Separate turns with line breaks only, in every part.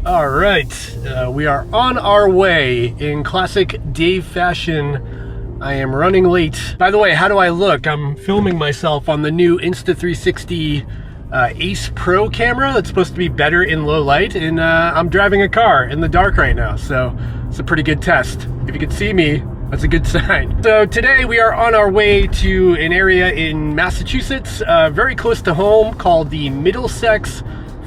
All right, we are on our way in classic Dave fashion. I am running late. By the way, how do I look? I'm filming myself on the new Insta360 Ace Pro camera that's supposed to be better in low light, and I'm driving a car in the dark right now, so it's a pretty good test. If you can see me, that's a good sign. So today we are on our way to an area in Massachusetts, very close to home, called the Middlesex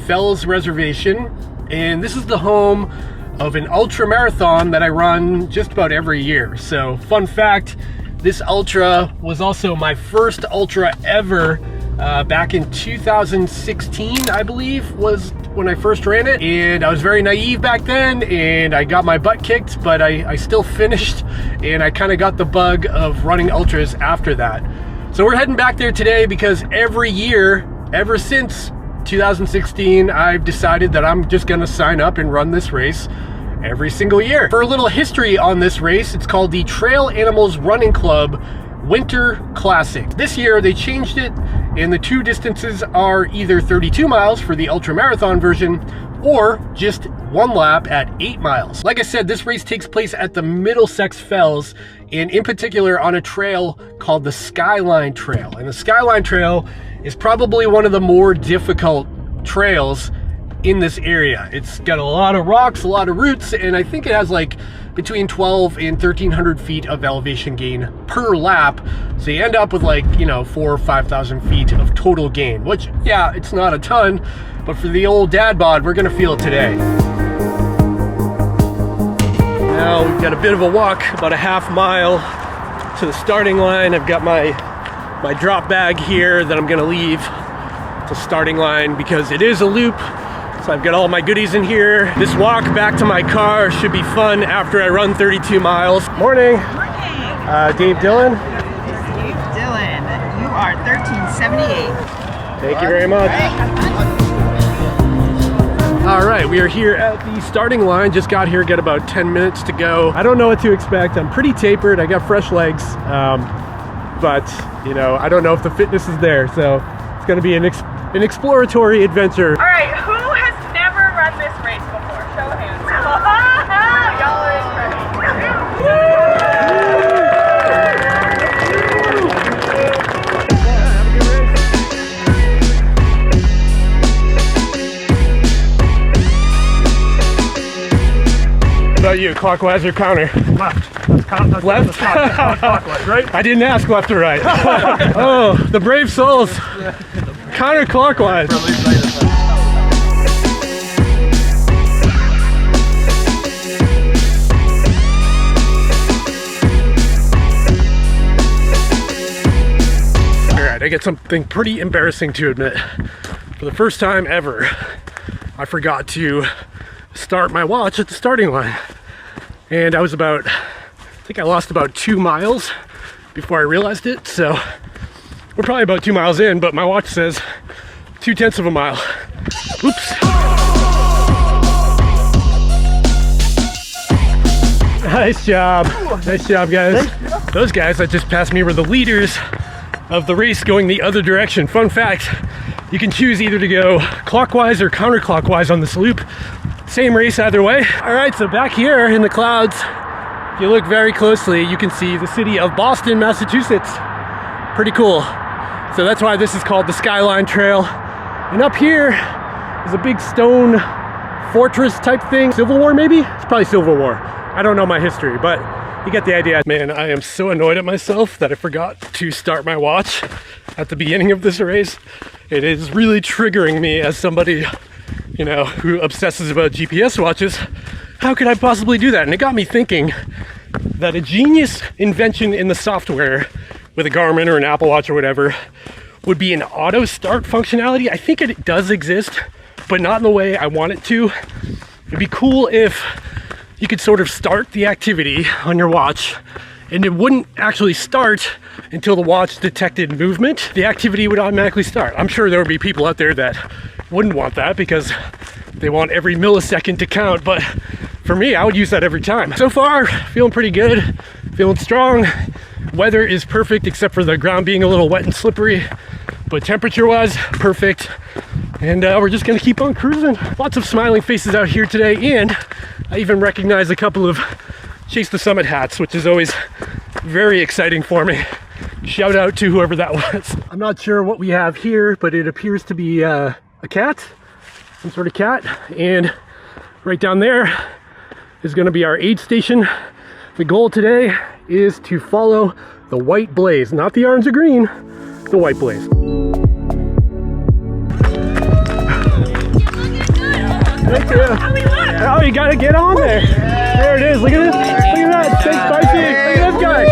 Fells Reservation. And this is the home of an ultra marathon that I run just about every year. So fun fact, this ultra was also my first ultra ever back in 2016, I believe, was when I first ran it. And I was very naive back then and I got my butt kicked, but I still finished, and I kind of got the bug of running ultras after that. So we're heading back there today because every year, ever since 2016, I've decided that I'm just gonna sign up and run this race every single year. For a little history on this race, it's called the Trail Animals Running Club Winter Classic. This year they changed it, and the two distances are either 32 miles for the ultra marathon version or just one lap at 8 miles. Like I said, this race takes place at the Middlesex Fells, and in particular on a trail called the Skyline Trail. And the Skyline Trail is probably one of the more difficult trails in this area. It's got a lot of rocks, a lot of roots, and I think it has like between 12 and 1,300 feet of elevation gain per lap. So you end up with like, you know, 4,000 or 5,000 feet of total gain, which, yeah, it's not a ton, but for the old dad bod, we're gonna feel it today. Now we've got a bit of a walk, about a half mile to the starting line. I've got my drop bag here that I'm gonna leave at the starting line because it is a loop. So I've got all my goodies in here. This walk back to my car should be fun after I run 32 miles. Morning.
Morning.
Dave Dillon.
Dave Dillon, you are 1378.
Thank you very much. All right, we are here at the starting line. Just got here, got about 10 minutes to go. I don't know what to expect. I'm pretty tapered. I got fresh legs, but you know, I don't know if the fitness is there. So it's gonna be an exploratory adventure.
All right, who has never run this race before? Show of hands. Y'all are
What about you, clockwise or counter?
Left. That's
Left?
clockwise, right?
I didn't ask left or right. Oh, the brave souls. Counterclockwise. Alright, I get something pretty embarrassing to admit. For the first time ever, I forgot to start my watch at the starting line. And I think I lost about 2 miles before I realized it. So we're probably about 2 miles in, but my watch says 0.2 of a mile. Oops. Nice job. Nice job, guys. Those guys that just passed me were the leaders of the race going the other direction. Fun fact, you can choose either to go clockwise or counterclockwise on this loop. Same race either way. All right, so back here in the clouds, if you look very closely, you can see the city of Boston, Massachusetts. Pretty cool. So that's why this is called the Skyline Trail. And up here is a big stone fortress type thing. Civil War, maybe? It's probably Civil War. I don't know my history, but you get the idea. Man, I am so annoyed at myself that I forgot to start my watch at the beginning of this race. It is really triggering me as somebody, you know, who obsesses about GPS watches. How could I possibly do that? And it got me thinking that a genius invention in the software with a Garmin or an Apple Watch or whatever would be an auto start functionality. I think it does exist, but not in the way I want it to. It'd be cool if you could sort of start the activity on your watch and it wouldn't actually start until the watch detected movement. The activity would automatically start. I'm sure there would be people out there that wouldn't want that because they want every millisecond to count, but for me, I would use that every time. So far, feeling pretty good, feeling strong. Weather is perfect except for the ground being a little wet and slippery, but temperature-wise, perfect. And we're just gonna keep on cruising. Lots of smiling faces out here today, and I even recognize a couple of Chase the Summit hats, which is always very exciting for me. Shout out to whoever that was. I'm not sure what we have here, but it appears to be a cat, some sort of cat. And right down there is gonna be our aid station. The goal today is to follow the white blaze, not the orange or green, the white blaze. Thank you. Oh, you gotta get on there. There it is. Look at this. Look at that. Steak spicy. Look at this guy.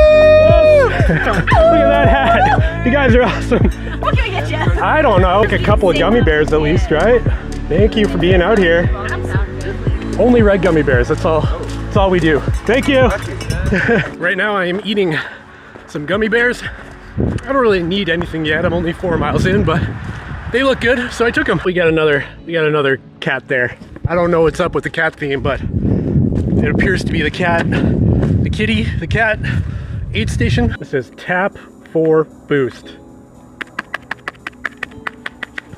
Look at that hat. You guys are awesome.
What can I get you?
I don't know. Like a couple of gummy bears at least, right? Thank you for being out here. Only red gummy bears. That's all. That's all we do. Thank you. Right now I am eating some gummy bears. I don't really need anything yet. I'm only 4 miles in, but they look good, so I took them. We got another cat there. I don't know what's up with the cat theme, but it appears to be the cat, the kitty, the cat aid station. It says tap for boost.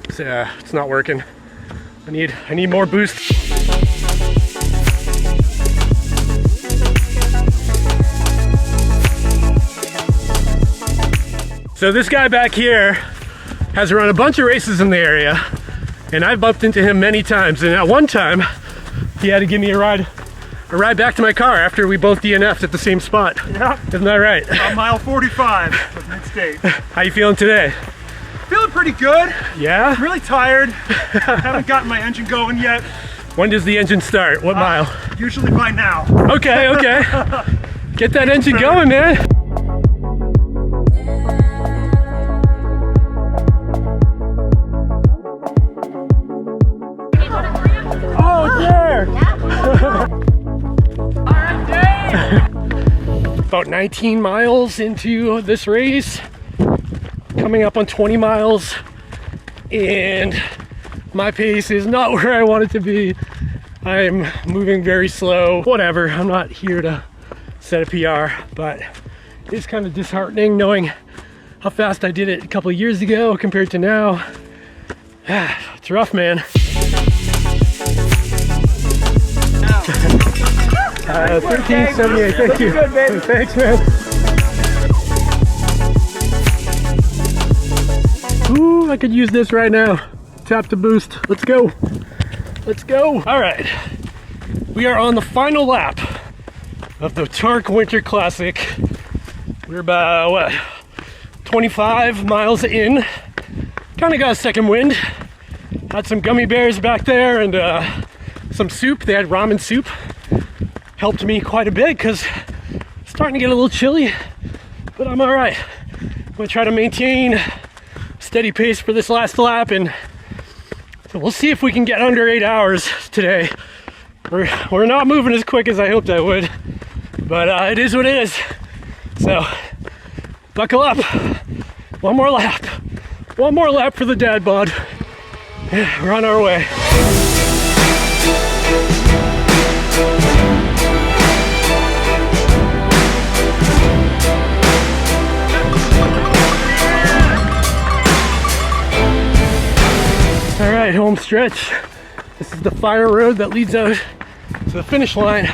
It's not working. I need more boost. So this guy back here has run a bunch of races in the area, and I've bumped into him many times. And at one time, he had to give me a ride back to my car after we both DNF'd at the same spot.
Yeah.
Isn't that right?
On mile 45 of mid-state.
How you feeling today?
Feeling pretty good.
Yeah?
I'm really tired. Haven't gotten my engine going yet.
When does the engine start? What mile?
Usually by now.
Okay, okay. Get that engine going, man. Oh, it's there. About 19 miles into this race, coming up on 20 miles, and my pace is not where I want it to be. I'm moving very slow. Whatever, I'm not here to set a PR, but it's kind of disheartening knowing how fast I did it a couple of years ago compared to now. It's rough, man. 1378, thank you. Good, man. Thanks, man. Ooh, I could use this right now. Tap to boost. Let's go. Let's go. All right. We are on the final lap of the Torque Winter Classic. We're about, what, 25 miles in. Kind of got a second wind. Had some gummy bears back there and some soup. They had ramen soup. Helped me quite a bit because it's starting to get a little chilly, but I'm all right. I'm gonna try to maintain steady pace for this last lap, and so we'll see if we can get under 8 hours today. We're not moving as quick as I hoped I would, but it is what it is. So buckle up. One more lap. One more lap for the dad bod. Yeah, we're on our way. All right, home stretch. This is the fire road that leads out to the finish line.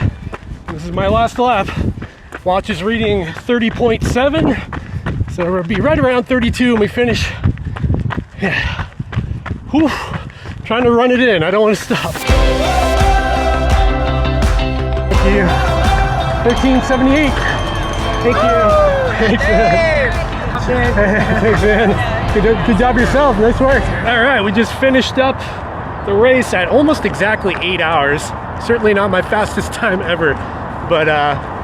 This is my last lap. Watch is reading 30.7, so we'll be right around 32 when we finish. Yeah. Whew. Trying to run it in. I don't want to stop. Thank you. 1378. Thank you. Thanks, man. Thanks, man. Good job yourself. Nice work. All right, we just finished up the race at almost exactly 8 hours. Certainly not my fastest time ever, but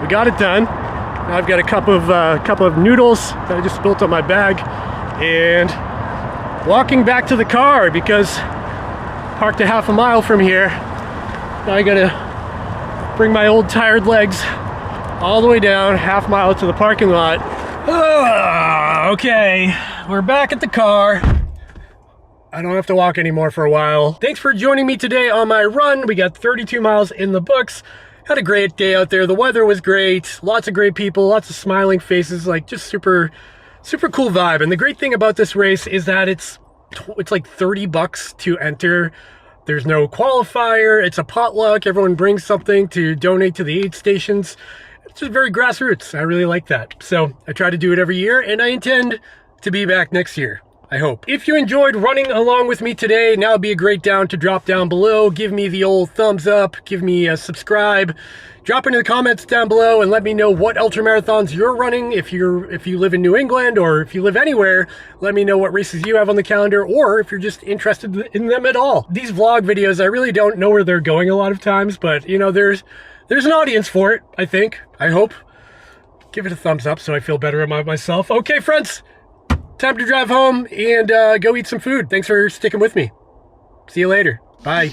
we got it done. Now I've got a couple of noodles that I just spilled on my bag, and walking back to the car because parked a half a mile from here. Now I gotta bring my old tired legs all the way down, half mile to the parking lot. Okay, we're back at the car. I don't have to walk anymore for a while. Thanks for joining me today on my run. We got 32 miles in the books. Had a great day out there. The weather was great. Lots of great people, lots of smiling faces, like just super cool vibe. And the great thing about this race is that it's it's like 30 bucks to enter. There's no qualifier. It's a potluck. Everyone brings something to donate to the aid stations. It's just very grassroots. I really like that. So I try to do it every year, and I intend to be back next year, I hope. If you enjoyed running along with me today, now would be a great time to drop down below. Give me the old thumbs up. Give me a subscribe. Drop into the comments down below and let me know what ultramarathons you're running. If you live in New England or if you live anywhere, let me know what races you have on the calendar, or if you're just interested in them at all. These vlog videos, I really don't know where they're going a lot of times, but you know, there's an audience for it, I think. I hope. Give it a thumbs up so I feel better about myself. Okay, friends, time to drive home and go eat some food. Thanks for sticking with me. See you later. Bye.